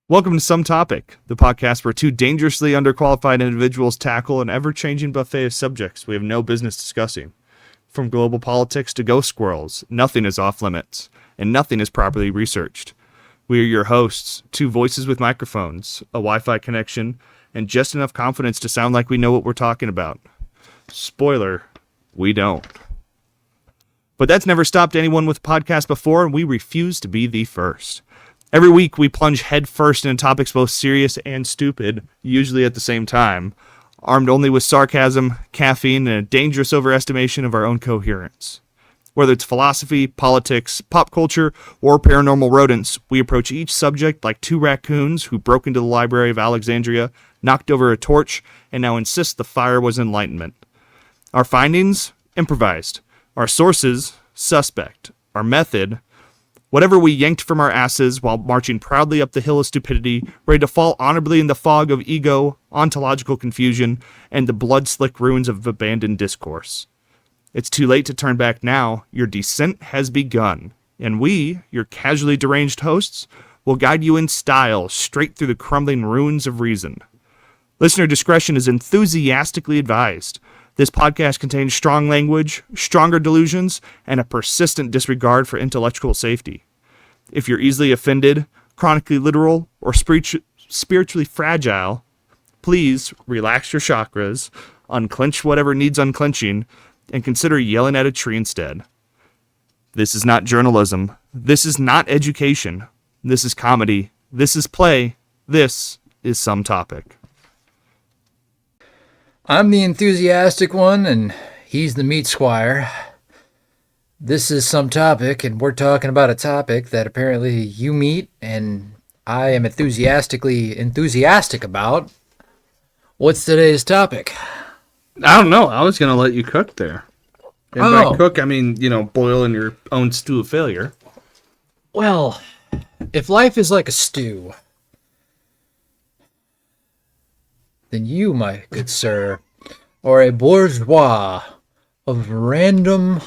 Welcome to Some Topic, the podcast where two dangerously underqualified individuals tackle an ever-changing buffet of subjects we have no business discussing. From global politics to ghost squirrels, nothing is off limits, and nothing is properly researched. We are your hosts, two voices with microphones, a Wi-Fi connection, and just enough confidence to sound like we know what we're talking about. Spoiler, we don't. But that's never stopped anyone with a podcast before, and we refuse to be the first. Every week, we plunge headfirst into topics both serious and stupid, usually at the same time, armed only with sarcasm, caffeine, and a dangerous overestimation of our own coherence. Whether it's philosophy, politics, pop culture, or paranormal rodents, we approach each subject like two raccoons who broke into the Library of Alexandria, knocked over a torch, and now insist the fire was enlightenment. Our findings? Improvised. Our sources? Suspect. Our method? Whatever we yanked from our asses while marching proudly up the hill of stupidity, ready to fall honorably in the fog of ego, ontological confusion, and the blood-slick ruins of abandoned discourse. It's too late to turn back now. Your descent has begun. And we, your casually deranged hosts, will guide you in style straight through the crumbling ruins of reason. Listener discretion is enthusiastically advised. This podcast contains strong language, stronger delusions, and a persistent disregard for intellectual safety. If you're easily offended, chronically literal, or spiritually fragile, please relax your chakras, unclench whatever needs unclenching, and consider yelling at a tree instead. This is not journalism. This is not education. This is comedy. This is play. This is Some Topic. I'm the enthusiastic one, and he's the meat squire. This is Some Topic, and we're talking about a topic that apparently you meet, and I am enthusiastic about. What's today's topic? I don't know. I was going to let you cook there. And by cook, I mean, boil in your own stew of failure. Well, if life is like a stew, then you, my good sir, are a bourgeois of random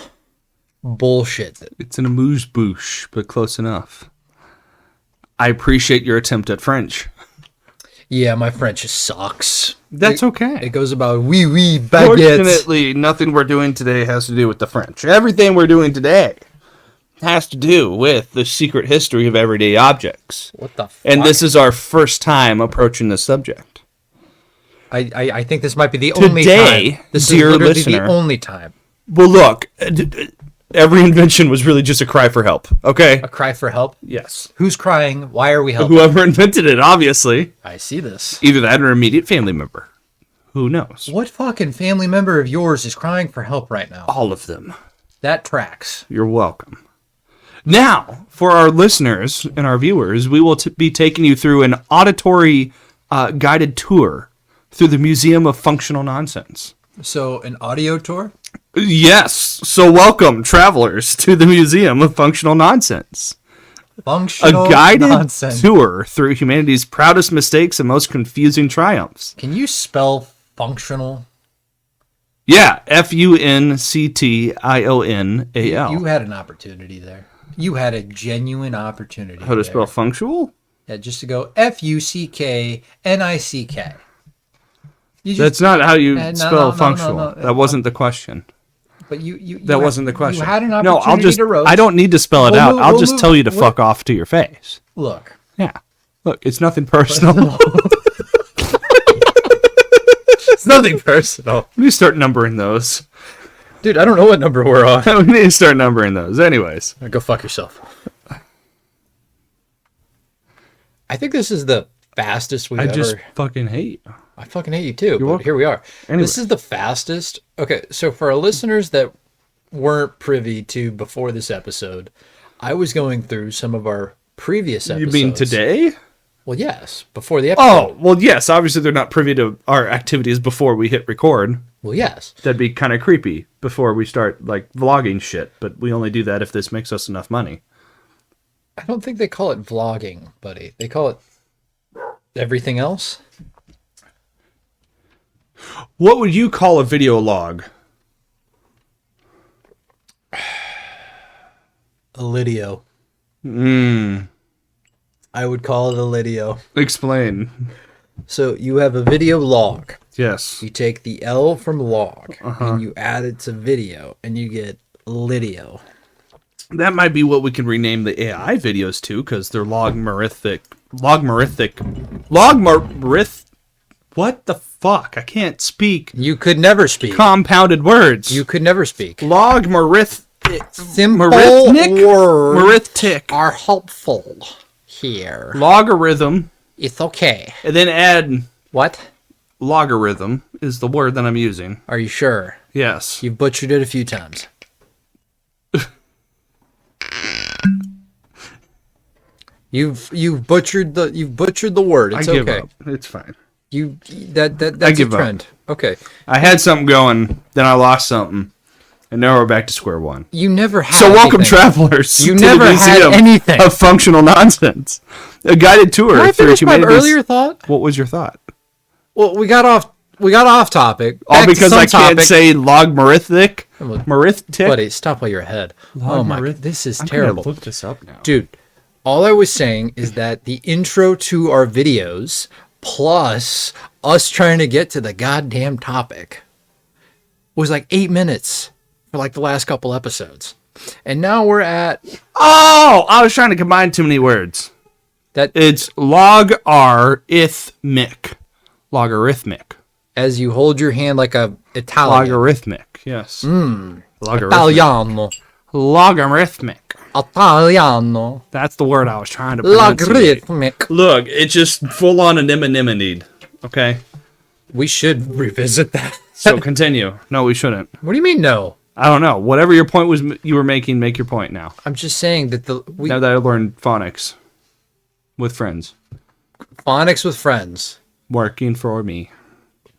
bullshit. It's an amuse-bouche, but close enough. I appreciate your attempt at French. Yeah, my French sucks. That's okay. It goes about oui, baguettes. Fortunately, nothing we're doing today has to do with the French. Everything we're doing today has to do with the secret history of everyday objects. What the fuck? And this is our first time approaching this subject. I think this might be the only Today, time. This dear is literally listener, the only time. Well, look, every invention was really just a cry for help, okay? A cry for help? Yes. Who's crying? Why are we helping? Whoever invented it, obviously. I see this. Either that or an immediate family member. Who knows? What fucking family member of yours is crying for help right now? All of them. That tracks. You're welcome. Now, for our listeners and our viewers, we will be taking you through an auditory guided tour through the Museum of Functional Nonsense. So, an audio tour? Yes. So welcome, travelers, to the Museum of Functional Nonsense. Functional A guided nonsense. tour through humanity's proudest mistakes and most confusing triumphs. Can you spell functional? Yeah, Functional. You had an opportunity there. You had a genuine opportunity. How to spell functional? Yeah, just to go Fucknick. That's not how you spell no, functional. no. That wasn't the question. But you That wasn't the question. You had an opportunity to roast. I don't need to spell it out. I'll just tell you to fuck off to your face. Look. Yeah. Look, it's nothing personal. It's nothing personal. We need to start numbering those. Dude, I don't know what number we're on. We need to start numbering those. Anyways. Go fuck yourself. I think this is the fastest we've ever... I just fucking hate you. I fucking hate you too, but welcome. here we are. Anyway. This is the fastest... Okay, so for our listeners that weren't privy to before this episode, I was going through some of our previous episodes. You mean today? Well, yes, before the episode. Oh, well, yes. Obviously, they're not privy to our activities before we hit record. Well, yes. That'd be kind of creepy before we start, vlogging shit. But we only do that if this makes us enough money. I don't think they call it vlogging, buddy. They call it everything else. What would you call a video log? A Lydio. I would call it a video. Explain. So you have a video log. Yes. You take the L from log and you add it to video and you get Lidio. That might be what we can rename the AI videos to, because they're logarithmic. What the fuck? I can't speak. You could never speak. Compounded words. You could never speak. Simple Marithmic? words are helpful here. Logarithm. It's okay. And then add What? logarithm is the word that I'm using. Are you sure? Yes. You've butchered it a few times. You've butchered the word. It's I give okay. up. It's fine. That's a trend. Okay. I had something going, then I lost something, and now we're back to square one. You never had So welcome, anything. travelers. You to never the had Museum anything. of Functional Nonsense, a guided tour Can I through finish my humanity's. earlier thought? What was your thought? Well, we got off topic. All Back to because some I can't topic. say logarithmic. Look, Marithmic. Buddy, stop while you're ahead. Oh my, this is I'm terrible. gonna look this up now. Dude, all I was saying is that the intro to our videos, plus us trying to get to the goddamn topic, was like 8 minutes for like the last couple episodes. And now we're at Oh, I was trying to combine too many words. that It's logarithmic. Logarithmic. as you hold your hand like a Italian. Logarithmic. Yes. Logarithmic. Italiano. Logarithmic. Italiano. That's the word I was trying to pronounce. Logarithmic. Look, it's just full on anemone. Okay? We should revisit that. So continue. No, we shouldn't. What do you mean no? I don't know. Whatever your point was you were making, make your point now. I'm just saying that Now that I learned phonics with friends. phonics with friends. Working for me.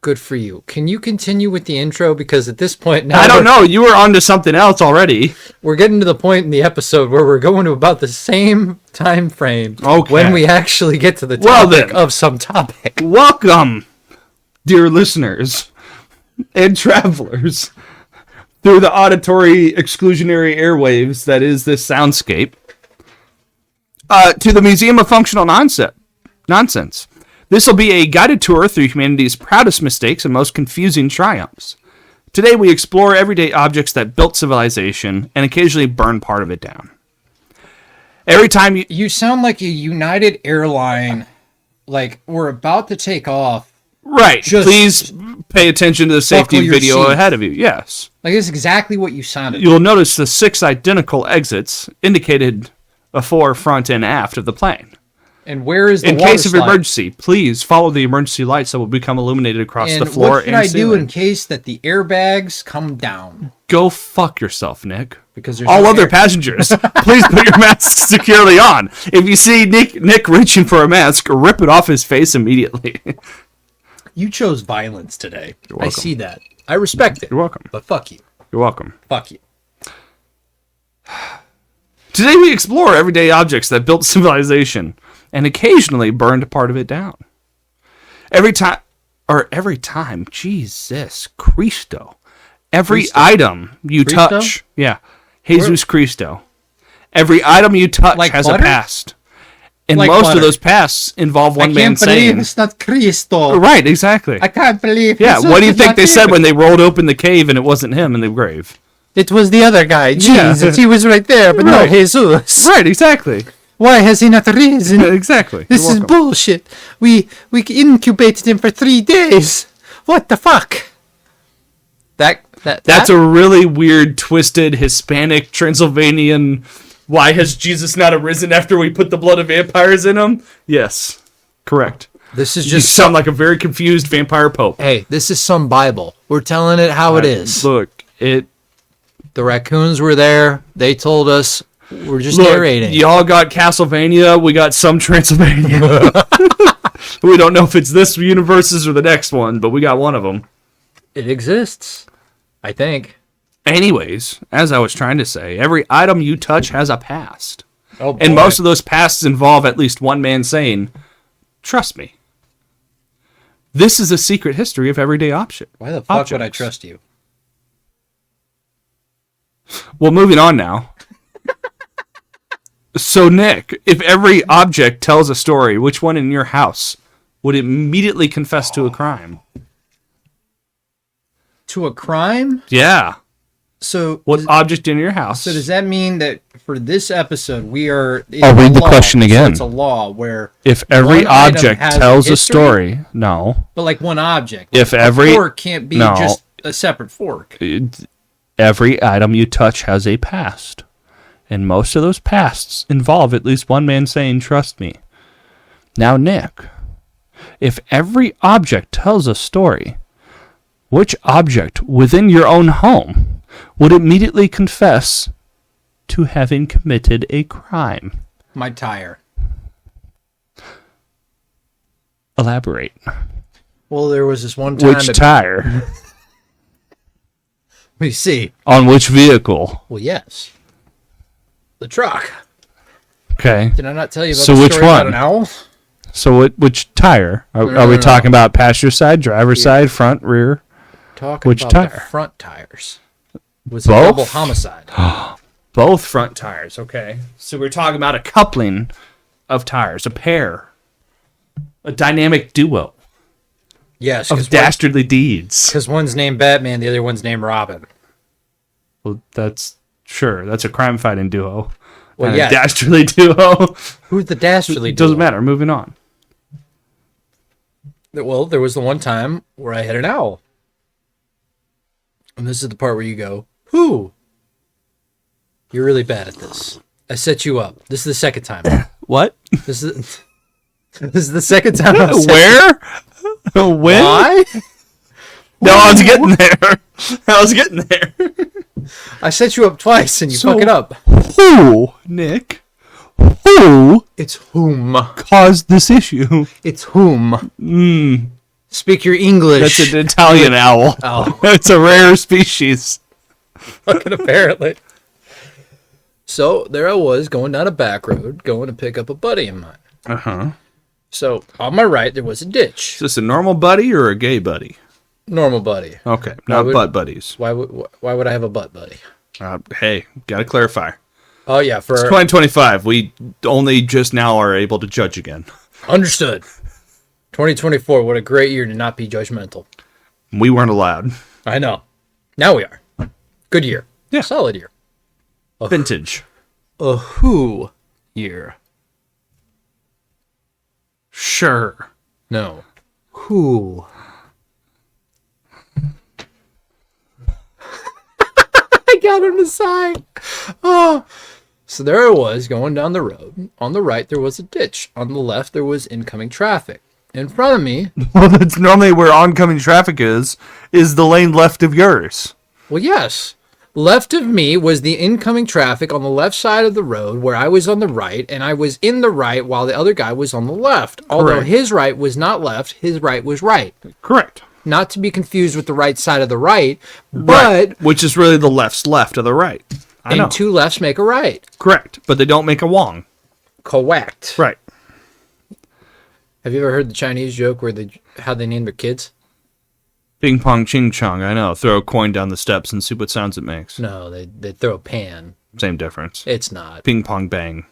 Good for you. Can you continue with the intro? Because at this point now I don't know. You were onto something else already. we're getting to the point in the episode where we're going to about the same time frame Okay. when we actually get to the Well, topic then. of some topic. Welcome, dear listeners and travelers, through the auditory exclusionary airwaves that is this soundscape, to the Museum of Functional Nonsense. This will be a guided tour through humanity's proudest mistakes and most confusing triumphs. Today we explore everyday objects that built civilization and occasionally burn part of it down. Every time you... You sound like a United airline, like we're about to take off. Right, Just please pay attention to the safety buckle your video seat. ahead of you. Yes. Like this is exactly what you sounded. You'll notice the 6 identical exits indicated afore, front, and aft of the plane. And where is the In water case of slide? emergency, please follow the emergency lights that will become illuminated across And the floor what should and I do ceiling. in case that the airbags come down? Go fuck yourself, Nick. Because there's All no other air- passengers, please put your masks securely on. If you see Nick reaching for a mask, rip it off his face immediately. You chose violence today. I welcome. see that. I respect it. You're welcome. But fuck you. You're welcome. Fuck you. Today we explore everyday objects that built civilization and occasionally burned part of it down. Every time, Jesus Cristo. Every Cristo? item you Cristo? touch, yeah, Jesus Cristo. Every item you touch Like has butter? a past. And Like most butter. of those pasts involve one man saying, it's not Cristo. right, exactly. I can't believe. Yeah, Jesus what do you is think not they said here. when they rolled open the cave and it wasn't him in the grave? It was the other guy. Yeah. Jesus, he was right there, but Right. no Jesus. Right, exactly. Why has he not risen? Exactly. This You're is welcome. bullshit. We incubated him for 3 days. What the fuck? That's a really weird, twisted, Hispanic, Transylvanian. Why has Jesus not arisen after we put the blood of vampires in him? Yes, correct. This is You just sound like a very confused vampire pope. Hey, this is some Bible. We're telling it how it is. Look, The raccoons were there. They told us. We're just narrating. y'all got Castlevania. We got some Transylvania. We don't know if it's this universe's or the next one, but we got one of them. It exists, I think. Anyways, as I was trying to say, every item you touch has a past. Oh, And most of those pasts involve at least one man saying, "Trust me." This is a secret history of everyday objects. Why the fuck would I trust you? Well, moving on now. So, Nick, if every object tells a story, which one in your house would immediately confess to a crime? To a crime? Yeah. So What object in your house? So does that mean that for this episode we are? I'll read the question again. So it's a law where if every one item object has tells a history, story, no. But like one object. If Like every a fork can't be just a separate fork. Every item you touch has a past. And most of those pasts involve at least one man saying, "Trust me." Now, Nick, if every object tells a story, which object within your own home would immediately confess to having committed a crime? My tire. Elaborate. Well, there was this one time. Which tire? Let me see. On which vehicle? Well, yes. The truck. Okay. Did I not tell you about So the which story about one? an owl? So which tire? Are we talking about passenger side, driver side, front, rear? Talking Which about tire? the front tires. It was Both? a double homicide. Both front tires, okay. So we're talking about a coupling of tires, a pair, a dynamic duo Yes, of dastardly deeds. because one's named Batman, the other one's named Robin. Well, that's a crime-fighting duo. Well, And yeah. a dastardly duo. Who's the dastardly? Doesn't duo? matter. Moving on. Well, there was the one time where I hit an owl. And this is the part where you go, who? You're really bad at this. I set you up. This is the second time. What? This is the second time. I've set Where? When? Why? No, I was getting there. I was getting there. I set you up twice and you So- fuck it up. Who, Nick? Who It's whom. caused this issue? It's whom. Speak your English. That's an Italian owl. Oh. It's a rare species. Fucking apparently. So there I was going down a back road, going to pick up a buddy of mine. Uh-huh. So on my right there was a ditch. Is this a normal buddy or a gay buddy? Normal buddy. Okay, not butt buddies. Why would I have a butt buddy? Hey, gotta clarify. Oh yeah, for It's 2025. We only just now are able to judge again. understood. 2024, what a great year to not be judgmental. We weren't allowed. I know. Now we are. Good year. Yeah. Solid year. Vintage. A who year? Sure. No. Who? I got him to sign. Oh. So there I was going down the road. On the right, there was a ditch. On the left, there was incoming traffic. In front of me, Well, that's normally where oncoming traffic is the lane left of yours. well, yes. Left of me was the incoming traffic on the left side of the road where I was on the right, and I was in the right while the other guy was on the left. Although Correct. his right was not left, his right was right. Correct. Not to be confused with the right side of the right, but Which is really the left's left of the right. I know. and two lefts make a right. Correct. But they don't make a wong. Correct. Right. Have you ever heard the Chinese joke where how they name their kids? Ping pong ching chong, I know. Throw a coin down the steps and see what sounds it makes. No, they throw a pan. Same difference. It's not. Ping pong bang.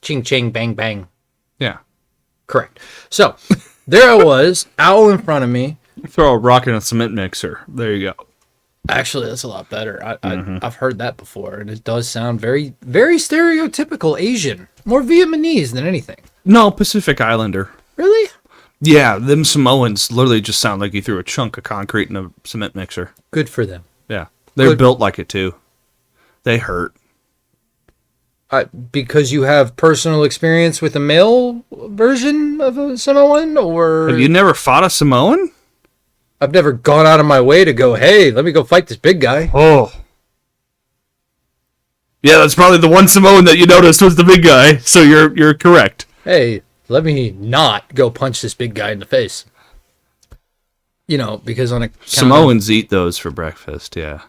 Ching ching bang bang. Yeah. Correct. So there I was, owl in front of me. Throw a rock in a cement mixer. There you go. Actually, that's a lot better. I've heard that before, and it does sound very, very stereotypical Asian. More Vietnamese than anything. No, Pacific Islander. Really? Yeah, them Samoans literally just sound like you threw a chunk of concrete in a cement mixer. Good for them. Yeah. They're Good. built like it too. They hurt. Because you have personal experience with a male version of a Samoan, or Have you never fought a Samoan? I've never gone out of my way to go, hey, let me go fight this big guy. Oh. Yeah, that's probably the one Samoan that you noticed was the big guy, so you're correct. Hey, let me not go punch this big guy in the face. You know, because on a Samoans eat those for breakfast, yeah.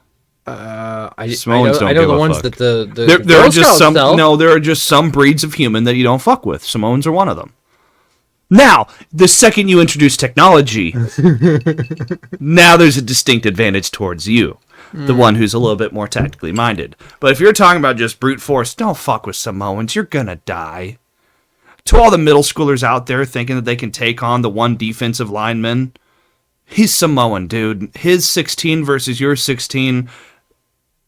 Samoans don't I know give the a ones fuck. that the There Girl are just Scouts some sell. there are just some breeds of human that you don't fuck with. Samoans are one of them. Now, the second you introduce technology, now there's a distinct advantage towards you. the one who's a little bit more tactically minded. But if you're talking about just brute force, don't fuck with Samoans. You're gonna die. To all the middle schoolers out there thinking that they can take on the one defensive lineman, he's Samoan, dude. His 16 versus your 16,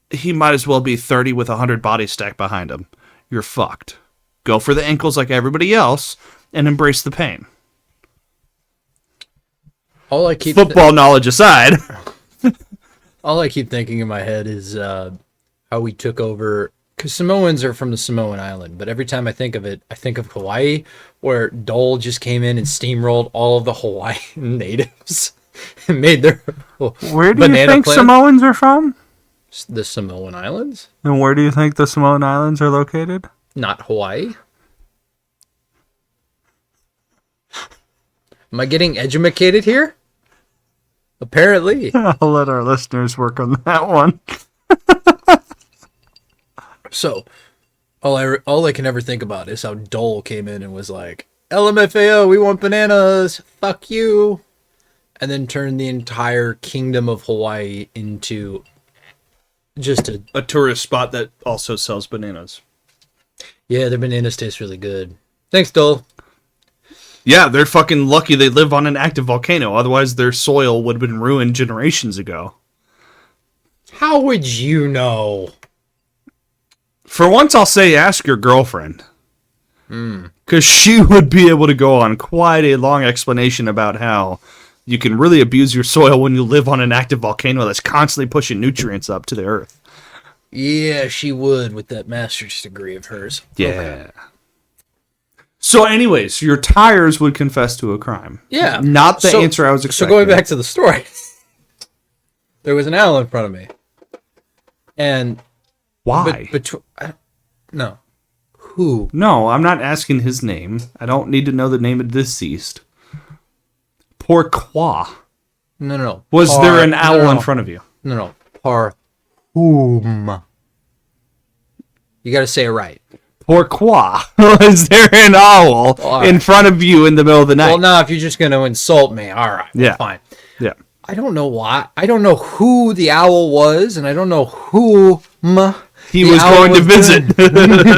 he might as well be 30 with 100 bodies stacked behind him. You're fucked. Go for the ankles like everybody else and embrace the pain. All I keep Football knowledge aside. all I keep thinking in my head is how we took over, because Samoans are from the Samoan island, but every time I think of it, I think of Hawaii, where Dole just came in and steamrolled all of the Hawaiian natives and made their Where do you think Samoans are from? The Samoan Islands. And where do you think the Samoan Islands are located? Not Hawaii. Am I getting educated here? Apparently. I'll let our listeners work on that one. So, all I can ever think about is how Dole came in and was like, LMFAO, we want bananas, fuck you. And then turned the entire kingdom of Hawaii into just a tourist spot that also sells bananas. Yeah, their bananas taste really good. Thanks, Dole. Yeah, they're fucking lucky they live on an active volcano. Otherwise, their soil would have been ruined generations ago. How would you know? For once, I'll say ask your girlfriend. Because she would be able to go on quite a long explanation about how you can really abuse your soil when you live on an active volcano that's constantly pushing nutrients up to the earth. Yeah, she would with that master's degree of hers. Yeah. Okay. So anyways, your tires would confess to a crime. Yeah. Not the answer I was expecting. So going back to the story, there was an owl in front of me. And why? No. Who? No, I'm not asking his name. I don't need to know the name of the deceased. Pourquoi? No. Was there an owl in front of you? No. Par whom? You got to say it right. Pourquoi was there an owl in front of you in the middle of the night? Well, now if you're just going to insult me, all right, yeah, fine. Yeah. I don't know why. I don't know who the owl was, and I don't know whom he was going to visit. He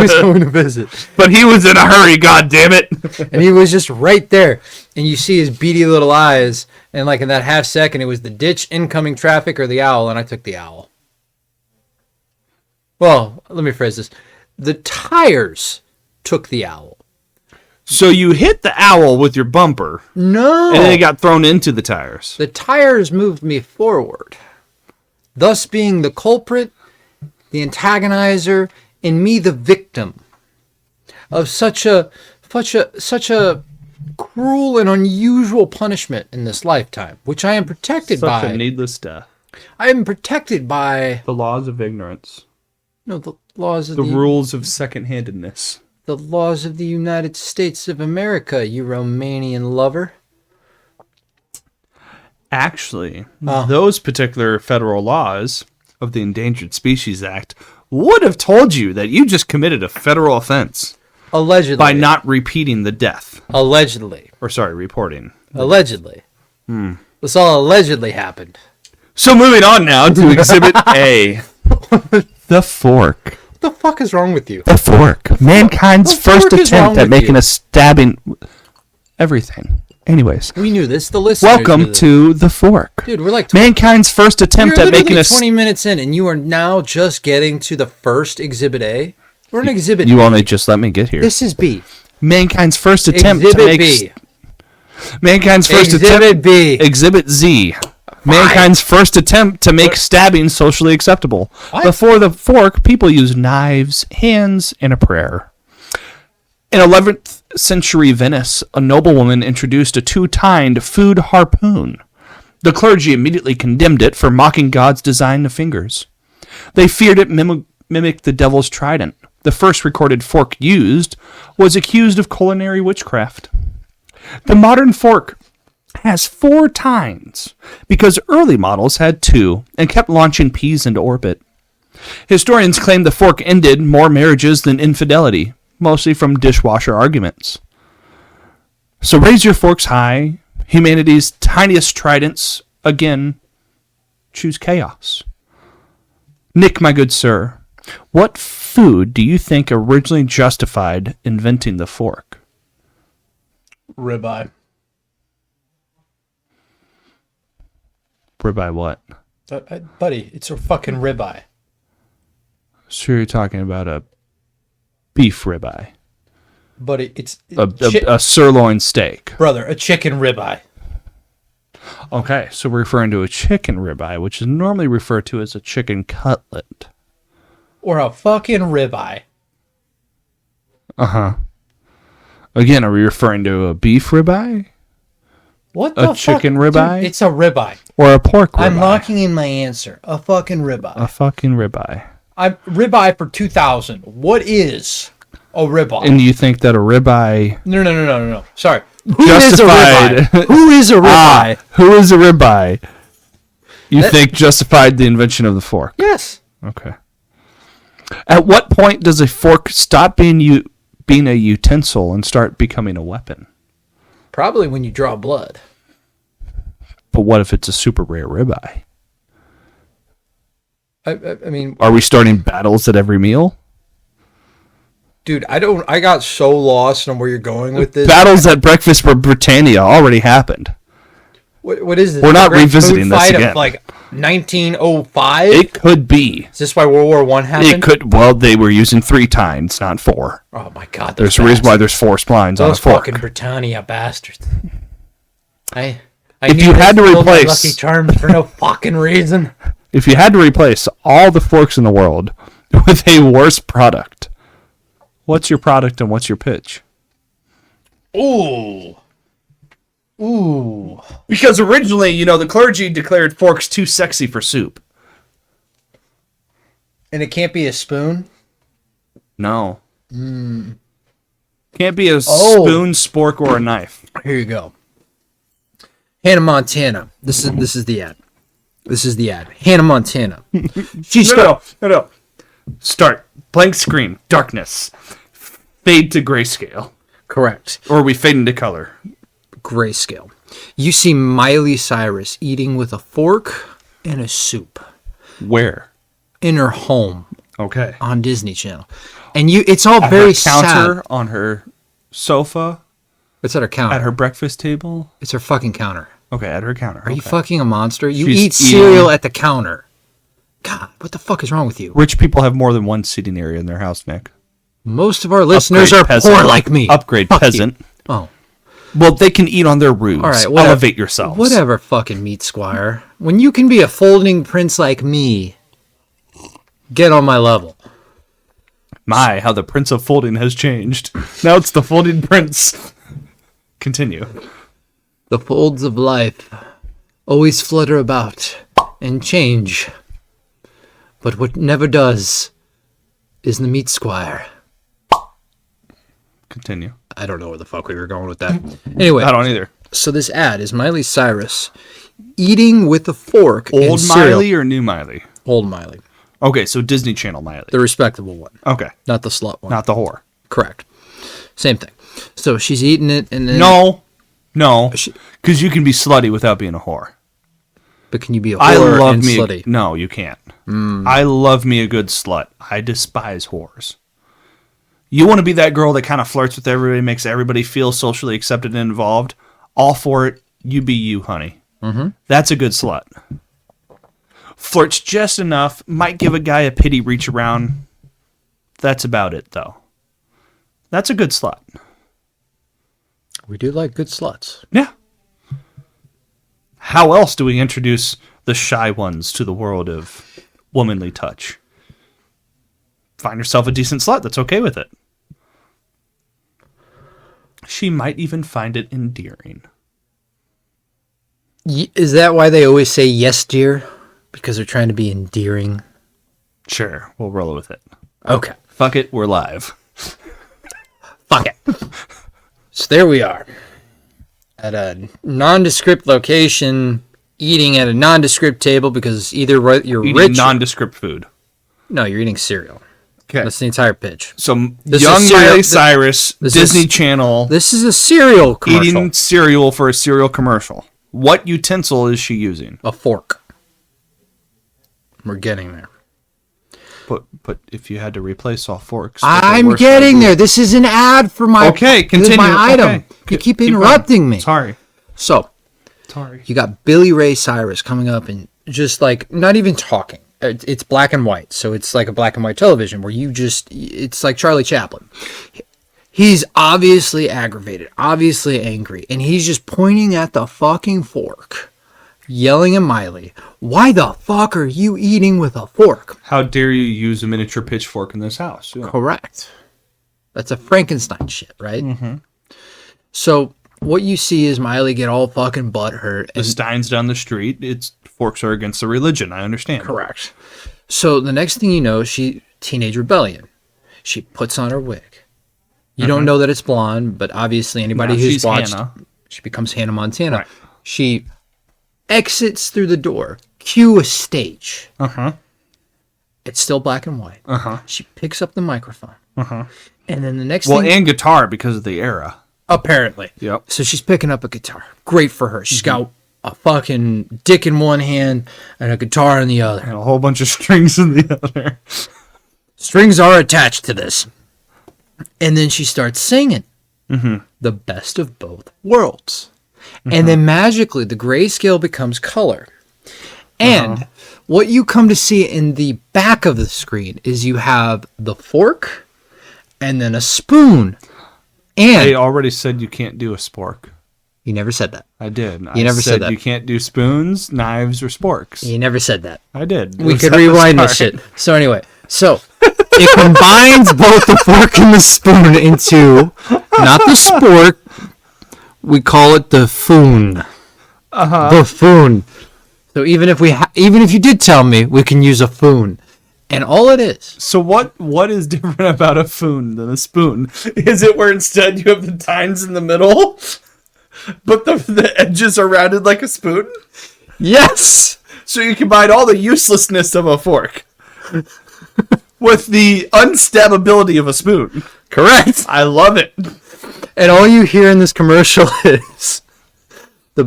was going to visit. But he was in a hurry, God damn it. And he was just right there. And you see his beady little eyes, and like in that half second, it was the ditch, incoming traffic, or the owl, and I took the owl. Well, let me phrase this. The tires took the owl. So you hit the owl with your bumper. No. And then it got thrown into the tires. The tires moved me forward, thus being the culprit, the antagonizer, and me the victim of such a cruel and unusual punishment in this lifetime, which I am protected by. Such a needless death. I am protected by the laws of ignorance. No, the laws of the rules of second-handedness. The laws of the United States of America, you Romanian lover. Actually, those particular federal laws of the Endangered Species Act would have told you that you just committed a federal offense. Allegedly. By not repeating the death. Allegedly. Or sorry, reporting. Allegedly. This all allegedly happened. So moving on now to Exhibit A. The fork. What the fuck is wrong with you? The fork. Mankind's first attempt at making a stabbing... Everything. Anyways. We knew this. The listeners Welcome to The Fork. Dude, we're like... Mankind's first attempt at making a... 20 minutes in, and you are now just getting to the first Exhibit A? We're in Exhibit You B. only just let me get here. This is B. Mankind's first attempt Exhibit to make... B. Mankind's first Exhibit B. Exhibit Z. Mankind's first attempt to make stabbing socially acceptable. What? Before the fork, people used knives, hands, and a prayer. In 11th century Venice, a noblewoman introduced a two-tined food harpoon. The clergy immediately condemned it for mocking God's design of fingers. They feared it mimicked the devil's trident. The first recorded fork used was accused of culinary witchcraft. The modern fork has 4 tines because early models had 2 and kept launching peas into orbit. Historians claim the fork ended more marriages than infidelity, mostly from dishwasher arguments. So raise your forks high. Humanity's tiniest tridents, again, choose chaos. Nick, my good sir, what food do you think originally justified inventing the fork? Ribeye. Ribeye what? Buddy, it's a fucking ribeye. So you're talking about a beef ribeye. Buddy, it's a sirloin steak. Brother, a chicken ribeye. Okay, so we're referring to a chicken ribeye, which is normally referred to as a chicken cutlet. Or a fucking ribeye. Uh-huh. Again, are we referring to a beef ribeye? What the fuck? A chicken ribeye? Dude, it's a ribeye. Or a pork ribeye? I'm locking in my answer. A fucking ribeye. A fucking ribeye. I'm ribeye for 2,000. What is a ribeye? And you think that a ribeye... No. Sorry. Who justified... is a ribeye? Who is a ribeye? Who is a ribeye? You think justified the invention of the fork? Yes. Okay. At what point does a fork stop being a utensil and start becoming a weapon? Probably when you draw blood. But what if it's a super rare ribeye? I mean... Are we starting battles at every meal? Dude, I got so lost on where you're going with this. Battles at breakfast for Britannia already happened. What is this? We're not Great revisiting Food this fight again. Of like 1905? It could be. Is this why World War I happened? It could. Well, they were using 3 tines, not 4. Oh my god. There's a reason why there's 4 splines on a those fork. fucking Britannia bastards. I If you had to replace Lucky Charms for no fucking reason. If you had to replace all the forks in the world with a worse product, what's your product and what's your pitch? Ooh. Because originally, the clergy declared forks too sexy for soup. And it can't be a spoon? No. Can't be a spoon, spork, or a knife. Here you go. Hannah Montana. This is the ad. This is the ad. Hannah Montana. No. Start. Blank screen. Darkness. Fade to grayscale. Correct. Or we fade into color. Grayscale. You see Miley Cyrus eating with a fork and a soup. Where? In her home. Okay. On Disney Channel. And it's all At very her counter, sad. on her sofa. It's at her counter. At her breakfast table. It's her fucking counter. Okay, at her counter. Are you fucking a monster? You She's eat cereal at the counter. God, what the fuck is wrong with you? Rich people have more than one seating area in their house, Nick. Most of our listeners Upgrade are peasant. poor like me. Upgrade Fuck peasant. you. Oh. Well, they can eat on their roofs. All right, whatever. Elevate yourselves. Whatever, fucking meat squire. When you can be a folding prince like me, get on my level. My, how the Prince of Folding has changed. Now it's the Folding Prince. Continue. The folds of life always flutter about and change. But what never does is the meat squire. Continue. I don't know where the fuck we were going with that. Anyway. I don't either. So this ad is Miley Cyrus eating with a fork. Old Miley or new Miley? Old Miley. Okay, so Disney Channel Miley. The respectable one. Okay. Not the slut one. Not the whore. Correct. Same thing. So she's eating it and then... No. Because you can be slutty without being a whore. But can you be a whore and slutty? No, you can't. I love me a good slut. I despise whores. You want to be that girl that kind of flirts with everybody, makes everybody feel socially accepted and involved? All for it. You be you, honey. Mm-hmm. That's a good slut. Flirts just enough. Might give a guy a pity reach around. That's about it, though. That's a good slut. We do like good sluts. Yeah. How else do we introduce the shy ones to the world of womanly touch? Find yourself a decent slut that's okay with it. She might even find it endearing. Is that why they always say yes, dear? Because they're trying to be endearing? Sure, we'll roll with it. Okay. Fuck it, we're live. Fuck it. So there we are. At a nondescript location, eating at a nondescript table because either you're eating rich... nondescript food. No, you're eating cereal. Okay. That's the entire pitch. So, young Miley Cyrus, Disney Channel... This is a cereal commercial. Eating cereal for a cereal commercial. What utensil is she using? A fork. We're getting there. But if you had to replace all forks, I'm getting there. This is an ad for my continue. My item. Okay. You keep interrupting me. Sorry. So, you got Billy Ray Cyrus coming up and just like not even talking. It's black and white, so it's like a black and white television where it's like Charlie Chaplin. He's obviously aggravated, obviously angry, and he's just pointing at the fucking fork, yelling at Miley, "Why the fuck are you eating with a fork? How dare you use a miniature pitchfork in this house?" Yeah. Correct. That's a Frankenstein shit, right? Mm-hmm. So what you see is Miley get all fucking butthurt. The Steins down the street, forks are against the religion. I understand. Correct. So the next thing you know, teenage rebellion. She puts on her wig. You don't know that it's blonde, but obviously anybody who's watched, Hannah. She becomes Hannah Montana. Right. She exits through the door. Cue a stage. It's still black and white. She picks up the microphone. And then the next thing... and guitar because of the era. Apparently. Yep. So she's picking up a guitar. Great for her. She's got a fucking dick in one hand and a guitar in the other. And a whole bunch of strings in the other. Strings are attached to this. And then she starts singing the best of both worlds. And then magically the grayscale becomes color. And what you come to see in the back of the screen is you have the fork and then a spoon. And I already said you can't do a spork. You never said that. I did. You never said that. You can't do spoons, knives, or sporks. You never said that. I did. We could rewind this shit. So anyway, it combines both the fork and the spoon into not the spork. We call it the foon. The foon. So even if you did tell me, we can use a foon. And all it is. So what is different about a foon than a spoon? Is it where instead you have the tines in the middle, but the edges are rounded like a spoon? Yes. So you combine all the uselessness of a fork with the unstabbability of a spoon. Correct. I love it. And all you hear in this commercial is the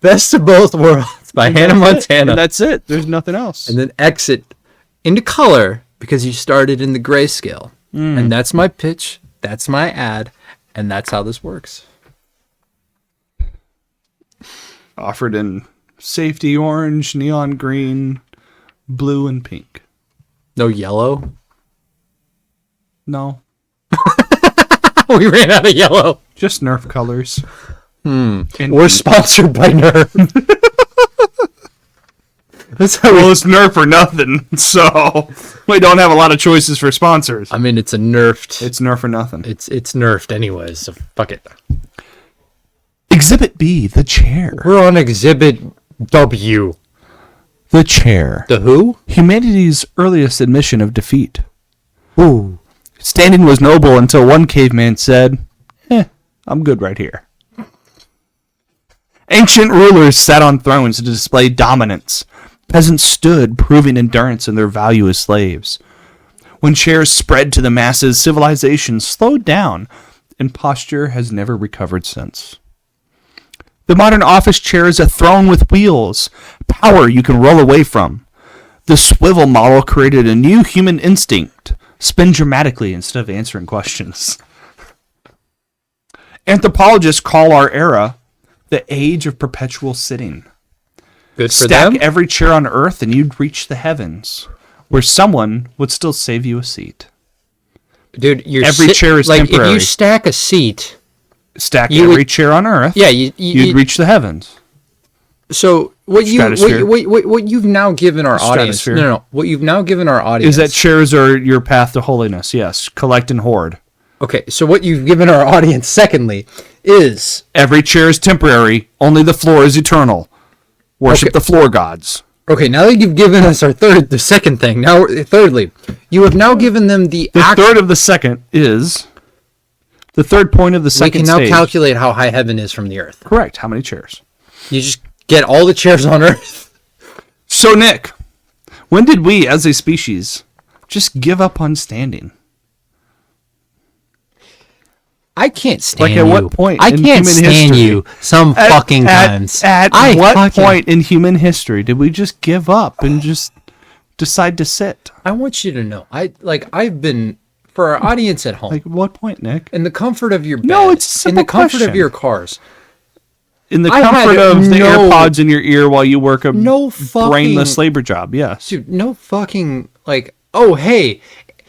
best of both worlds by Hannah Montana. And that's it. There's nothing else. And then exit into color because you started in the grayscale. And that's my pitch. That's my ad. And that's how this works. Offered in safety orange, neon green, blue, and pink. No yellow? No. We ran out of yellow. Just Nerf colors. We're sponsored by Nerf. It's Nerf or nothing, so we don't have a lot of choices for sponsors. I mean, it's a nerfed. It's Nerf or nothing. It's nerfed anyways, so fuck it. Exhibit B, the chair. We're on Exhibit W. The chair. The who? Humanity's earliest admission of defeat. Ooh. Standing was noble until one caveman said, I'm good right here. Ancient rulers sat on thrones to display dominance. Peasants stood, proving endurance and their value as slaves. When chairs spread to the masses, civilization slowed down, and posture has never recovered since. The modern office chair is a throne with wheels, power you can roll away from. The swivel model created a new human instinct, spin dramatically instead of answering questions. Anthropologists call our era the age of perpetual sitting. Good for Stack them. every chair on earth and you'd reach the heavens, where someone would still save you a seat. Dude, every chair is temporary. If you stack a seat, every chair on earth. Yeah, you'd reach the heavens. So what you've now given our audience? No. What you've now given our audience is that chairs are your path to holiness. Yes, collect and hoard. Okay, so what you've given our audience, secondly, is every chair is temporary. Only the floor is eternal. Worship the floor gods. Okay, now that you've given us the second thing. Now, thirdly, you have now given them the third of the second is the third point of the second stage. We can now calculate how high heaven is from the earth. Correct. How many chairs? You just get all the chairs on earth. So, Nick, when did we, as a species, just give up on standing? I can't stand you. Like at what point? I can't stand you some fucking times. At what point in human history did we just give up and just decide to sit? I want you to know. I've been, for our audience at home. Like, what point, Nick? In the comfort of your bed. No, it's a simple in the comfort question. of your cars. In the comfort of the AirPods in your ear while you work a brainless labor job, yes. Dude, no fucking, oh, hey,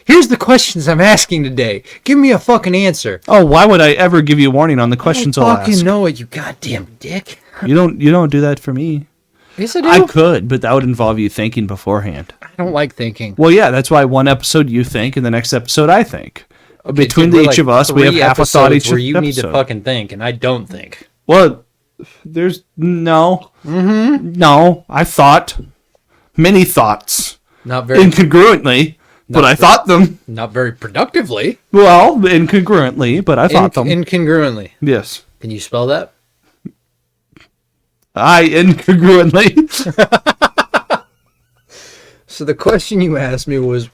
here's the questions I'm asking today. Give me a fucking answer. Oh, why would I ever give you a warning on the questions I'll ask? I fucking know it, you goddamn dick. You don't do that for me. Yes, I do. I could, but that would involve you thinking beforehand. I don't like thinking. Well, yeah, that's why one episode you think, and the next episode I think. Okay, between each of us, we have half a thought each episode. Where you need to fucking think, and I don't think. Well, there's no. Mm-hmm. No, I thought many thoughts. Not very incongruently, but I thought them. Not very productively. Well, incongruently, but I thought them. Incongruently. Yes. Can you spell that? Incongruently. So the question you asked me was,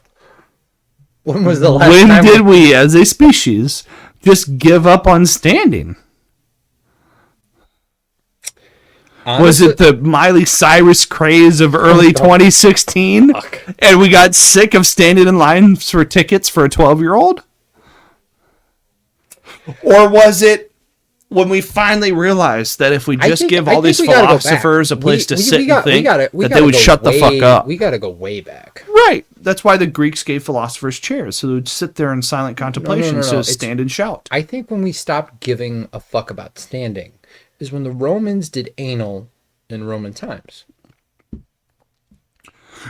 when was the last time? When did we, as a species, just give up on standing? Honestly, was it the Miley Cyrus craze of early 2016? And we got sick of standing in line for tickets for a 12-year-old? Or was it when we finally realized that if we just give all these philosophers a place to sit and think, that they would shut the fuck up? We got to go way back. Right. That's why the Greeks gave philosophers chairs, so they would sit there in silent contemplation, so stand and shout. I think when we stopped giving a fuck about standing is when the Romans did anal in Roman times.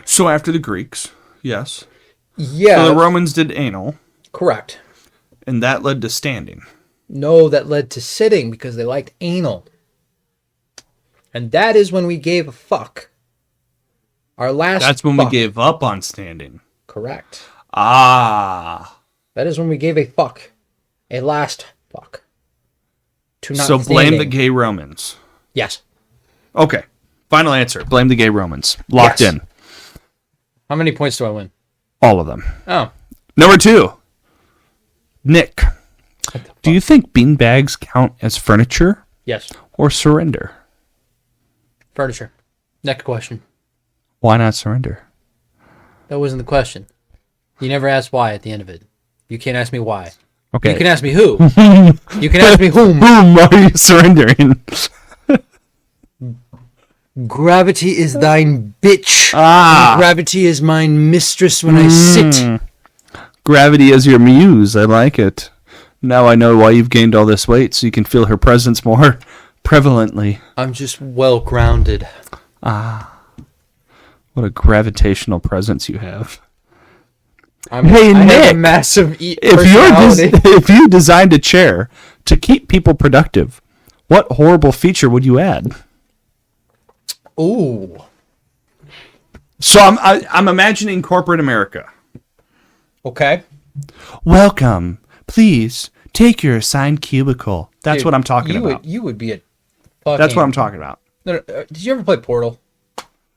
So after the Greeks, yes. Yeah. So the Romans did anal. Correct. And that led to standing. No, that led to sitting because they liked anal. And that is when we gave a fuck. That's when we gave up on standing. Correct. Ah. That is when we gave a fuck. A last fuck. So blame the gay Romans. Yes. Okay. Final answer. Blame the gay Romans. Locked in. How many points do I win? All of them. Oh. Number 2. Nick. Do you think beanbags count as furniture? Yes. Or surrender? Furniture. Next question. Why not surrender? That wasn't the question. You never asked why at the end of it. You can't ask me why. Okay. You can ask me who. You can ask me whom. Whom are you surrendering? Gravity is thine bitch. Gravity is mine mistress when I sit. Gravity is your muse. I like it. Now I know why you've gained all this weight, so you can feel her presence more prevalently. I'm just well grounded. What a gravitational presence you have. Hey, Nick, have a massive if you designed a chair to keep people productive, what horrible feature would you add? Ooh. So I'm imagining corporate America. Okay. Welcome. Please take your assigned cubicle. That's what I'm talking about. You would be a fucking... That's what I'm talking about. No, did you ever play Portal?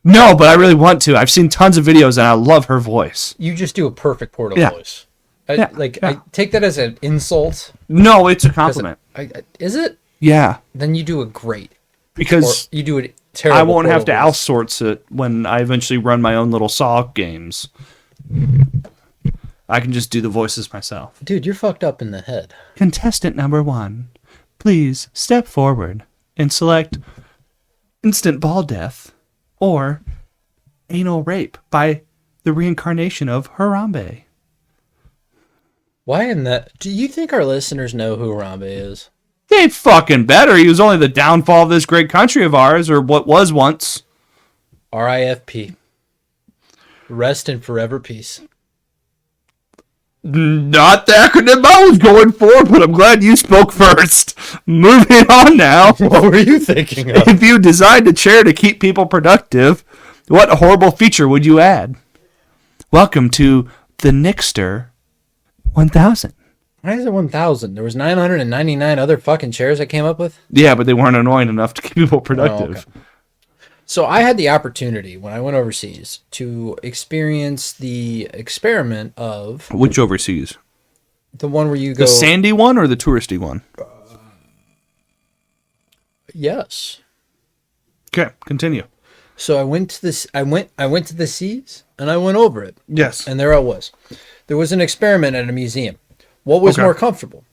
No, but I really want to. I've seen tons of videos, and I love her voice. You just do a perfect Portal voice. I take that as an insult. No, it's a compliment. Is it? Yeah. Then you do it great. Because you do it terrible. I won't have to outsource it when I eventually run my own little Saw games. I can just do the voices myself. Dude, you're fucked up in the head. Contestant number 1, please step forward and select instant ball death or anal rape by the reincarnation of Harambe. Why in that? Do you think our listeners know who Harambe is? They fucking better. He was only the downfall of this great country of ours, or what was once. RIFP. Rest in forever peace. Not the acronym I was going for, but I'm glad you spoke first. Moving on now. What were you thinking of? If you designed a chair to keep people productive, what horrible feature would you add? Welcome to the Nixter 1000. Why is it 1,000? There was 999 other fucking chairs I came up with? Yeah, but they weren't annoying enough to keep people productive. Oh, okay. So I had the opportunity when I went overseas to experience the experiment of... Which overseas? The one where you go... The sandy one or the touristy one? Yes. Okay, continue. So I went to this. I went to the seas and I went over it. Yes. And there I was. There was an experiment at a museum. What was more comfortable?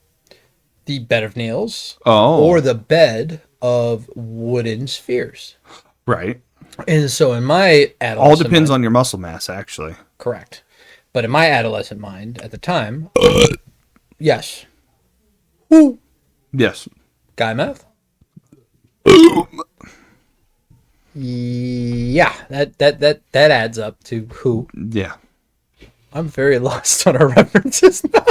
The bed of nails or the bed of wooden spheres? Right. And so in my adolescent all depends mind, on your muscle mass, actually. correct. But in my adolescent mind at the time, yes. Woo. Yes. Guy meth? Yeah, that adds up to who. Yeah. I'm very lost on our references now.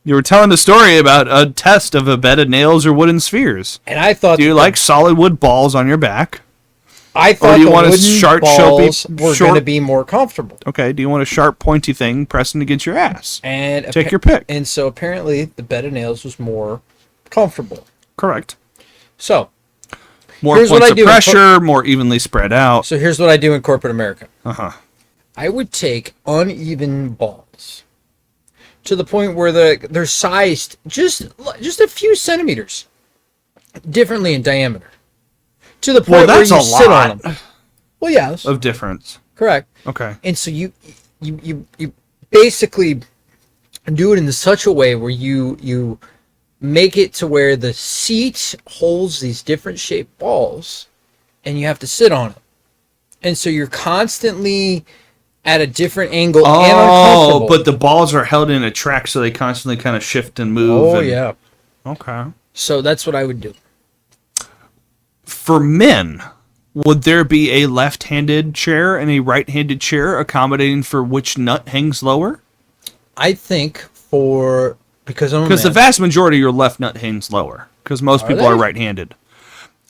You were telling the story about a test of a bed of nails or wooden spheres. And I thought, do you like solid wood balls on your back? I thought do you the want a wooden sharp, balls were going to be more comfortable. Okay. Do you want a sharp, pointy thing pressing against your ass? And take your pick. And so apparently the bed of nails was more comfortable. Correct. So more points of pressure, more evenly spread out. So here's what I do in corporate America. Uh-huh. I would take uneven balls to the point where they're sized just a few centimeters differently in diameter. To the point where you sit on them. Well, yes. Of difference. Correct. Okay. And so you basically do it in such a way where you make it to where the seat holds these different shaped balls and you have to sit on it. And so you're constantly at a different angle and uncomfortable. But the balls are held in a track so they constantly kind of shift and move. Oh, yeah. Okay. So that's what I would do. For men, would there be a left-handed chair and a right-handed chair accommodating for which nut hangs lower? I think because the vast majority of your left nut hangs lower because most people are right-handed.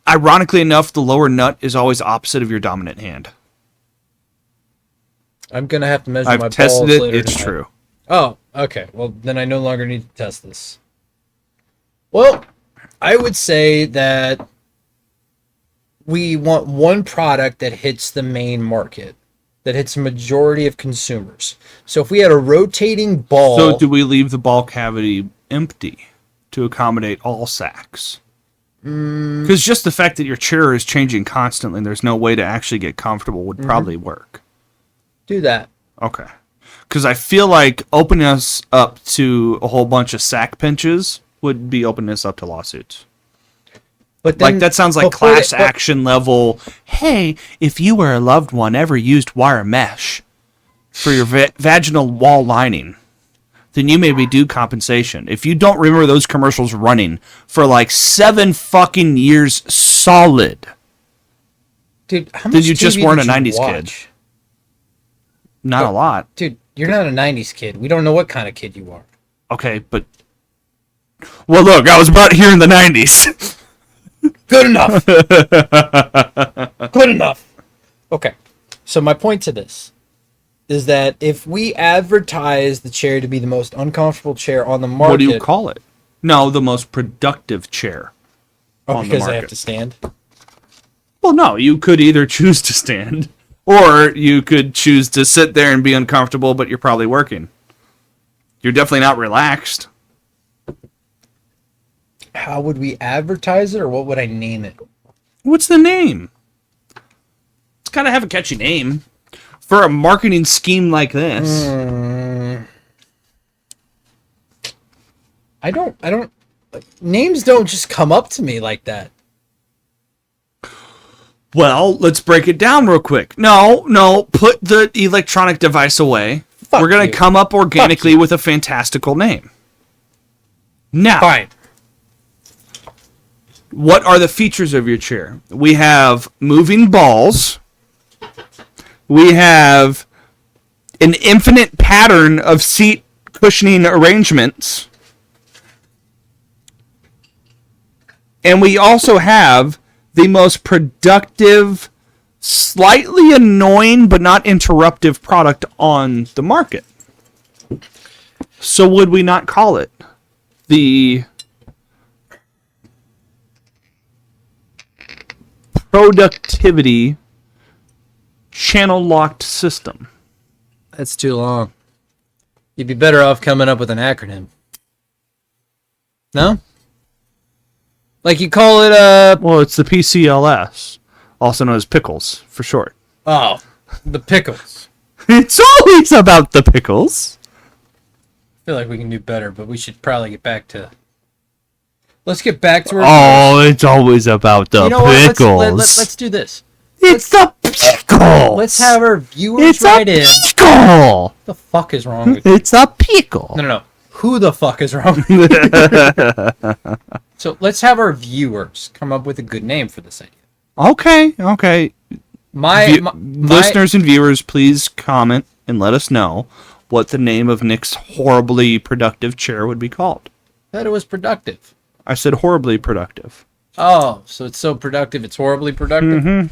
Ironically enough, the lower nut is always opposite of your dominant hand. I'm going to have to measure my balls I've tested it. It's tonight. true. Oh, okay. Well, then I no longer need to test this. Well, I would say that we want one product that hits the main market, that hits a majority of consumers. So if we had a rotating ball... So do we leave the ball cavity empty to accommodate all sacks? Because just the fact that your chair is changing constantly and there's no way to actually get comfortable would probably work. Do that. Okay. Because I feel like opening us up to a whole bunch of sack pinches would be opening us up to lawsuits. But then, that sounds like class action level. Hey, if you or a loved one ever used wire mesh for your vaginal wall lining, then you may be due compensation. If you don't remember those commercials running for like 7 fucking years solid, dude, how much then you TV just weren't a did you 90s watch? kid. Not a lot. Dude, you're not a 90s kid. We don't know what kind of kid you are. Okay, but... Well, look, I was about here in the 90s. Good enough. Good enough. Okay. So my point to this is that if we advertise the chair to be the most uncomfortable chair on the market... What do you call it? No, the most productive chair on the because market. I have to stand? Well, no, you could either choose to stand, or you could choose to sit there and be uncomfortable, but you're probably working. You're definitely not relaxed. How would we advertise it, or what would I name it? What's the name? It's got to have a catchy name for a marketing scheme like this. I don't. Names don't just come up to me like that. Well, let's break it down real quick. No, put the electronic device away. We're going to come up organically with a fantastical name. Now, fine. What are the features of your chair? We have moving balls. We have an infinite pattern of seat cushioning arrangements. And we also have the most productive, slightly annoying, but not interruptive product on the market. So would we not call it the productivity channel locked system? That's too long. You'd be better off coming up with an acronym. No? Like you call it Well, it's the PCLS. also known as Pickles for short. Oh, the Pickles. It's always about the pickles. I feel like we can do better, but we should probably get back to... Let's get back to our... it's always about the pickles. Let's do this. It's the pickle. Let's have our viewers write in. Pickle. What the fuck is wrong with you? It's a pickle. No. Who the fuck is wrong with you? So let's have our viewers come up with a good name for this idea. Okay. My listeners and viewers, please comment and let us know what the name of Nick's horribly productive chair would be called. I thought it was productive. I said horribly productive. Oh, so it's so productive, it's horribly productive? Mm-hmm.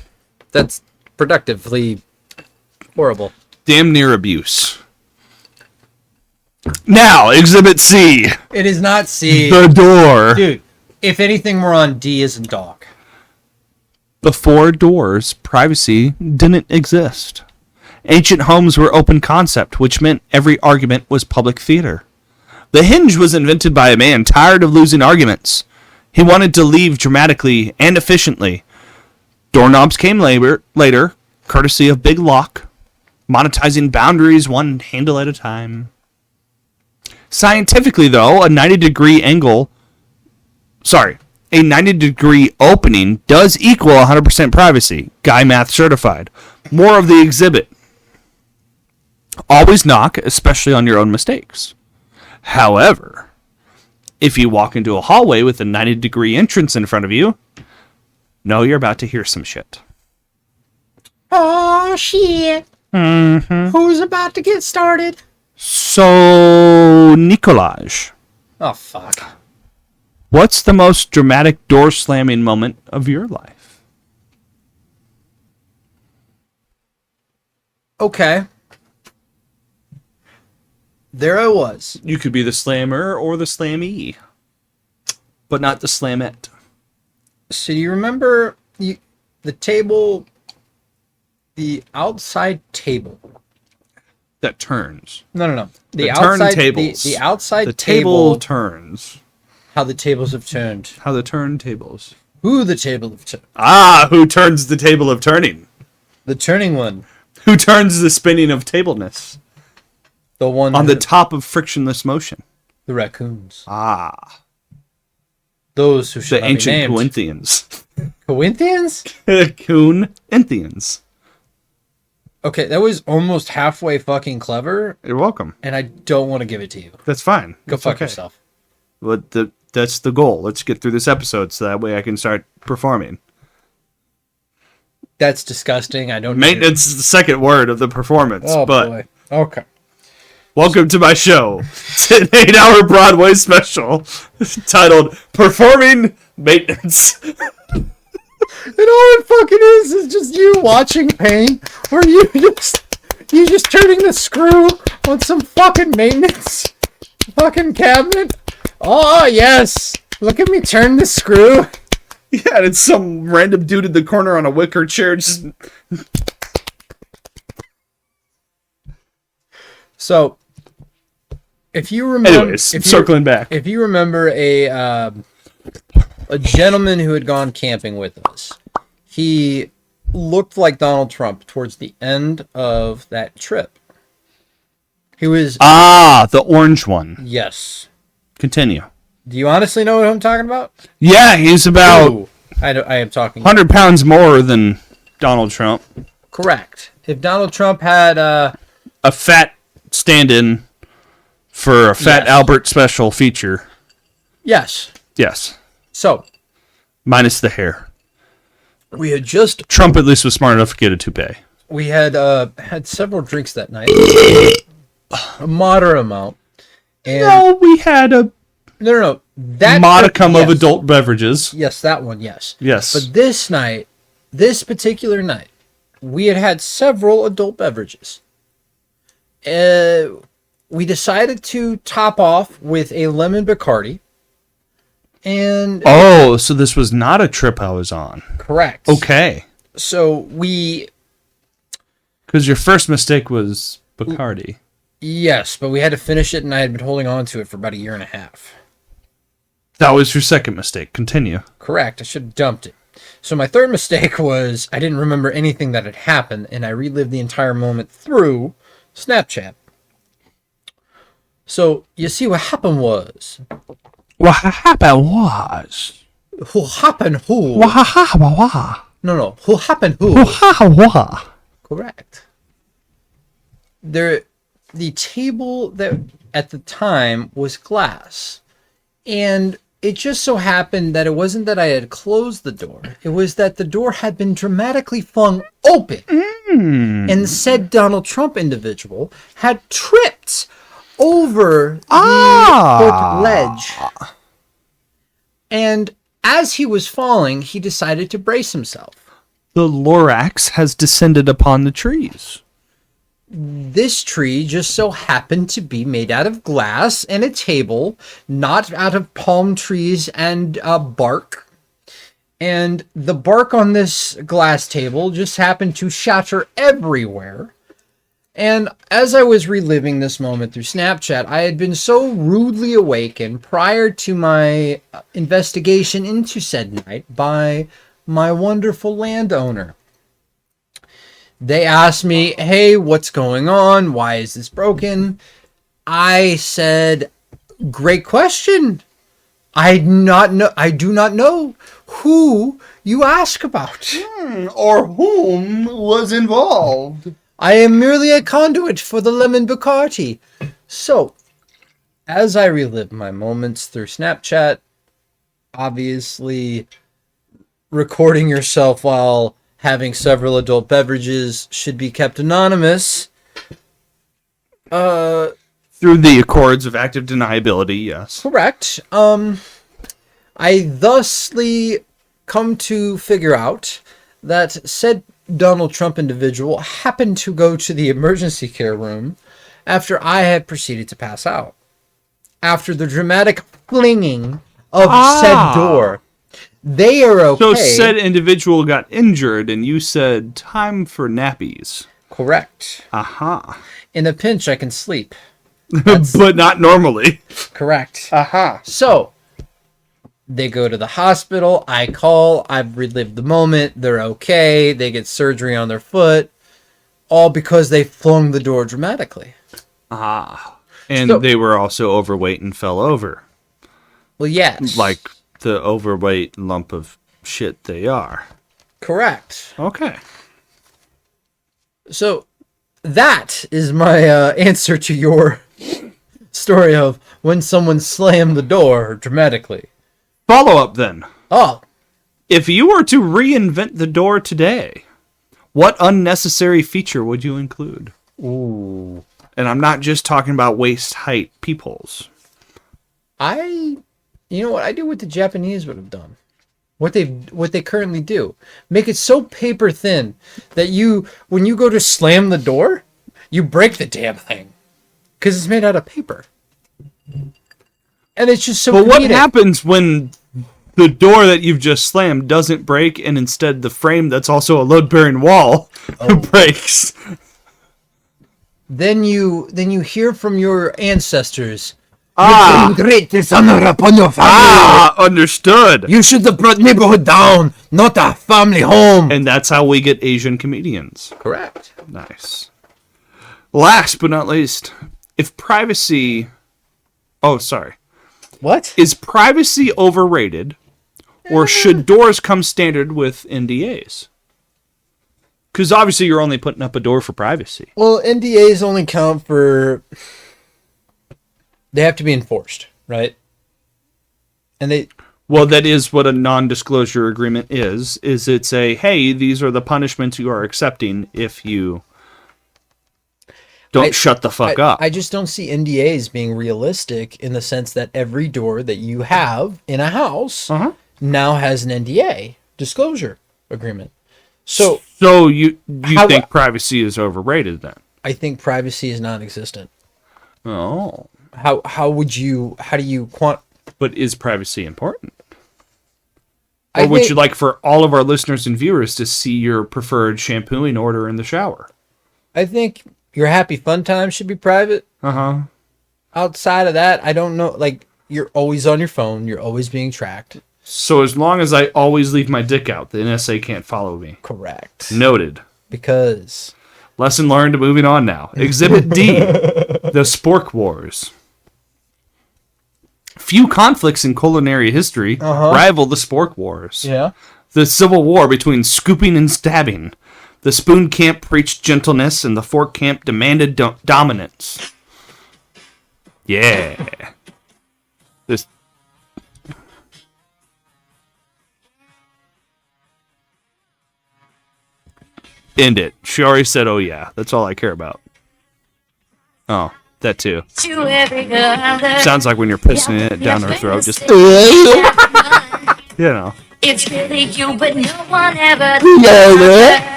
That's productively horrible. Damn near abuse. Now, Exhibit C. It is not C. The door. Dude, if anything, we're on D as in dog. Before doors, privacy didn't exist. Ancient homes were open concept, which meant every argument was public theater. The hinge was invented by a man tired of losing arguments. He wanted to leave dramatically and efficiently. Doorknobs came later, courtesy of Big Lock, monetizing boundaries one handle at a time. Scientifically, though, a 90-degree opening does equal 100% privacy. Guy Math certified. More of the exhibit. Always knock, especially on your own mistakes. However, if you walk into a hallway with a 90-degree entrance in front of you, know you're about to hear some shit. Oh, shit. Mm-hmm. Who's about to get started? So, Nikolaj. Oh, fuck. What's the most dramatic door slamming moment of your life? Okay. There I was. You could be the slammer or the slammee, but not the slamette. So you remember the table, the outside table? That turns. No. The outside turntables. The outside the table turns. How the tables have turned. How the turntables. Who the table have turned. Who turns the table of turning? The turning one. Who turns the spinning of tableness? The one on the top of frictionless motion. The raccoons. Those who should the ancient Corinthians. Corinthians? Corinthians. Okay, that was almost halfway fucking clever. You're welcome. And I don't want to give it to you. That's fine. Go fuck yourself. But that's the goal. Let's get through this episode so that way I can start performing. That's disgusting. I don't. Maintenance is the second word of the performance. Oh but boy. Okay. Welcome to my show. It's an 8-hour Broadway special titled "Performing Maintenance." And all it fucking is just you watching paint, or you just turning the screw on some fucking maintenance fucking cabinet. Oh yes, look at me turn the screw. Yeah, and it's some random dude in the corner on a wicker chair just. So, if you remember, anyways, circling back, if you remember a gentleman who had gone camping with us, he looked like Donald Trump towards the end of that trip. He was the orange one. Yes. Continue. Do you honestly know what I'm talking about? Yeah, he's about. Ooh, I am talking 100 pounds more than Donald Trump. Correct. If Donald Trump had a fat stand-in for a Fat Albert special feature. Yes. Yes. So. Minus the hair. We had just... Trump at least was smart enough to get a toupee. We had had several drinks that night. A moderate amount. And no, we had a... No. That modicum of adult beverages. Yes, that one, yes. Yes. But this particular night, we had several adult beverages. We decided to top off with a lemon Bacardi. And so this was not a trip I was on. Correct. Okay. So because your first mistake was Bacardi. Yes, but we had to finish it, and I had been holding on to it for about 1.5 years. That was your second mistake. Continue. Correct. I should have dumped it. So my third mistake was I didn't remember anything that had happened, and I relived the entire moment through Snapchat. So you see, what happened was. What happened was. Who happened who? What happened was. No. Who happened who? What happened was. Correct. The table that at the time was glass, and it just so happened that it wasn't that I had closed the door. It was that the door had been dramatically flung open, and said Donald Trump individual had tripped over the foot ledge. And as he was falling, he decided to brace himself. The Lorax has descended upon the trees. This tree just so happened to be made out of glass and a table, not out of palm trees and bark. And the bark on this glass table just happened to shatter everywhere. And as I was reliving this moment through Snapchat, I had been so rudely awakened prior to my investigation into said night by my wonderful landowner. They asked me, hey, what's going on? Why is this broken? I said, great question. I do not know who you ask about. Or whom was involved. I am merely a conduit for the Lemon Bacardi. So, as I relive my moments through Snapchat, obviously recording yourself while having several adult beverages should be kept anonymous. Through the accords of active deniability, yes. Correct. I thusly come to figure out that said Donald Trump individual happened to go to the emergency care room after I had proceeded to pass out. After the dramatic flinging of said door. They are okay. So said individual got injured and you said, time for nappies. Correct. Aha. In a pinch, I can sleep. But not normally. Correct. Aha. So, they go to the hospital. I call. I've relived the moment. They're okay. They get surgery on their foot. All because they flung the door dramatically. Ah. And they were also overweight and fell over. Well, yes. Like the overweight lump of shit they are. Correct. Okay. So, that is my answer to your story of when someone slammed the door dramatically. Follow up then. Oh. If you were to reinvent the door today, what unnecessary feature would you include? Ooh. And I'm not just talking about waist height peepholes. You know what? I do what the Japanese would have done. What they currently do. Make it so paper thin that when you go to slam the door, you break the damn thing. Because it's made out of paper. And it's just so But what comedic. happens when the door that you've just slammed doesn't break and instead the frame that's also a load-bearing wall breaks? Then you hear from your ancestors. Great dishonor upon your family. Understood. You should have brought neighborhood down, not a family home. And that's how we get Asian comedians. Correct. Nice. Last but not least, if privacy... Oh, sorry. What? Is privacy overrated, or should doors come standard with NDAs? Because obviously you're only putting up a door for privacy. Well, NDAs only count for... They have to be enforced, right? And they... Well, that is what a non-disclosure agreement is it's a, hey, these are the punishments you are accepting if you don't shut the fuck up. I just don't see NDAs being realistic in the sense that every door that you have in a house now has an NDA, disclosure agreement. So you think privacy is overrated then? I think privacy is non-existent. Oh. How do you But is privacy important? Or would you like for all of our listeners and viewers to see your preferred shampooing order in the shower? I think your happy fun time should be private. Outside of that, I don't know. Like, you're always on your phone. You're always being tracked. So as long as I always leave my dick out, the NSA can't follow me. Correct. Noted. Because... Lesson learned, moving on now. Exhibit D, the Spork Wars. Few conflicts in culinary history rival the Spork Wars. Yeah. The civil war between scooping and stabbing. The spoon camp preached gentleness, and the fork camp demanded dominance. Yeah. This... End it. She already said, oh yeah. That's all I care about. Oh, that too. Sounds like when you're pissing it down her throat. Just... you know. It's really you, but no one ever.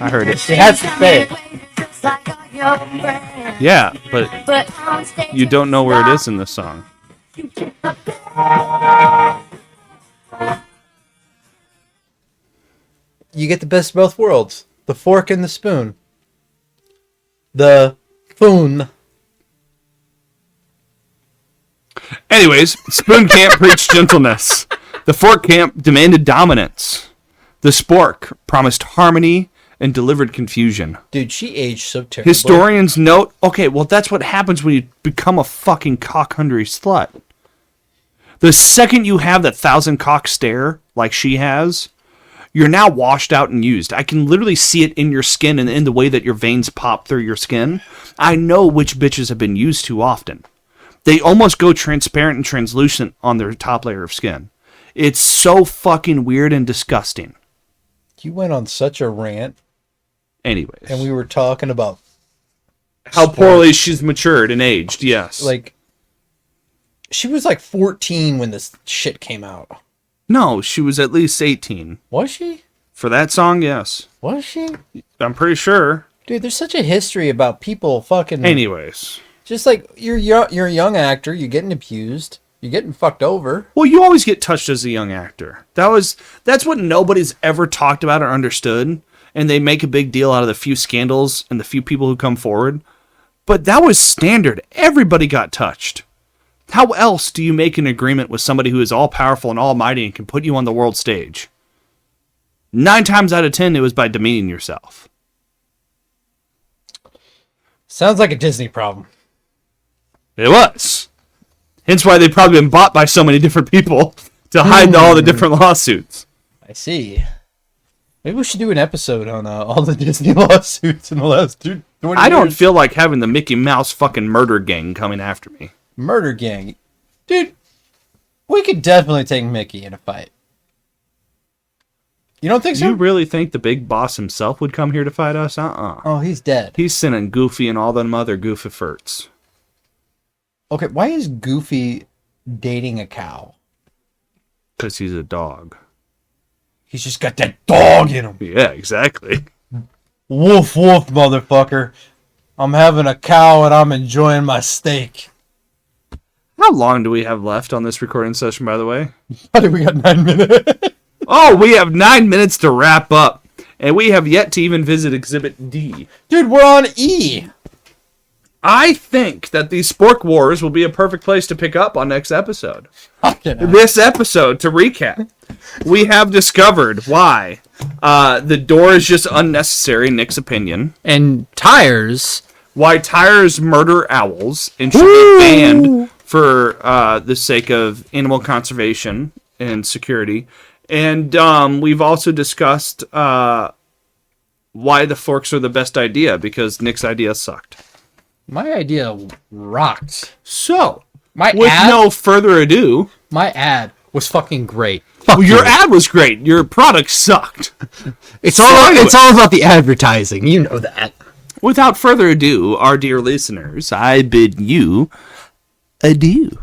I heard it. She has to say it. Yeah, but you don't know where it is in this song. You get the best of both worlds. The fork and the spoon. The spoon. Anyways, spoon camp preached gentleness. The fork camp demanded dominance. The spork promised harmony and delivered confusion. Dude, she aged so terribly. Historians note, okay, well, that's what happens when you become a fucking cock-hungry slut. The second you have that 1,000-cock stare, like she has, you're now washed out and used. I can literally see it in your skin and in the way that your veins pop through your skin. I know which bitches have been used too often. They almost go transparent and translucent on their top layer of skin. It's so fucking weird and disgusting. You went on such a rant. Anyways. And we were talking about how poorly she's matured and aged, yes. Like, she was like 14 when this shit came out. No, she was at least 18. Was she? For that song, yes. Was she? I'm pretty sure. Dude, there's such a history about people fucking... Anyways. Just like, you're a young actor, you're getting abused, you're getting fucked over. Well, you always get touched as a young actor. That's what nobody's ever talked about or understood. And they make a big deal out of the few scandals and the few people who come forward. But that was standard. Everybody got touched. How else do you make an agreement with somebody who is all-powerful and almighty and can put you on the world stage? 9 times out of 10, it was by demeaning yourself. Sounds like a Disney problem. It was. Hence why they've probably been bought by so many different people to hide all the different lawsuits. I see. Maybe we should do an episode on all the Disney lawsuits in the last 20 years. I don't feel like having the Mickey Mouse fucking murder gang coming after me. Murder gang. Dude, we could definitely take Mickey in a fight. You don't think so? You really think the big boss himself would come here to fight us? Oh, he's dead. He's sending Goofy and all them other Goofy ferts. Okay, why is Goofy dating a cow? Because he's a dog. He's just got that dog in him. Yeah, exactly. Woof, woof, motherfucker. I'm having a cow and I'm enjoying my steak. How long do we have left on this recording session, by the way? I think we got 9 minutes. Oh, we have 9 minutes to wrap up. And we have yet to even visit Exhibit D. Dude, we're on E. I think that the Spork Wars will be a perfect place to pick up on next episode. Fucking This episode, to recap, we have discovered why the door is just unnecessary, in Nick's opinion. And tires. Why tires murder owls and should be banned for the sake of animal conservation and security. And we've also discussed why the forks are the best idea, because Nick's idea sucked. My idea rocked. So, My with ad? no further ado, My ad was fucking great. your ad was great. Your product sucked. It's anyway. it's all about the advertising. You know that. Without further ado, our dear listeners, I bid you adieu.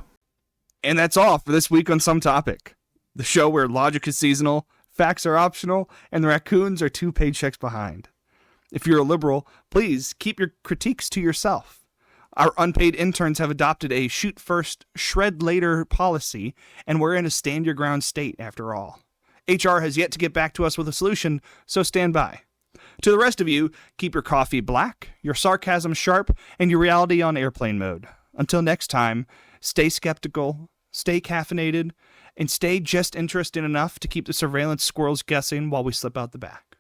And that's all for this week on Some Topic, the show where logic is seasonal, facts are optional, and the raccoons are 2 paychecks behind. If you're a liberal, please keep your critiques to yourself. Our unpaid interns have adopted a shoot first, shred later policy, and we're in a stand your ground state after all. HR has yet to get back to us with a solution, so stand by. To the rest of you, keep your coffee black, your sarcasm sharp, and your reality on airplane mode. Until next time, stay skeptical, stay caffeinated, and stay just interested enough to keep the surveillance squirrels guessing while we slip out the back.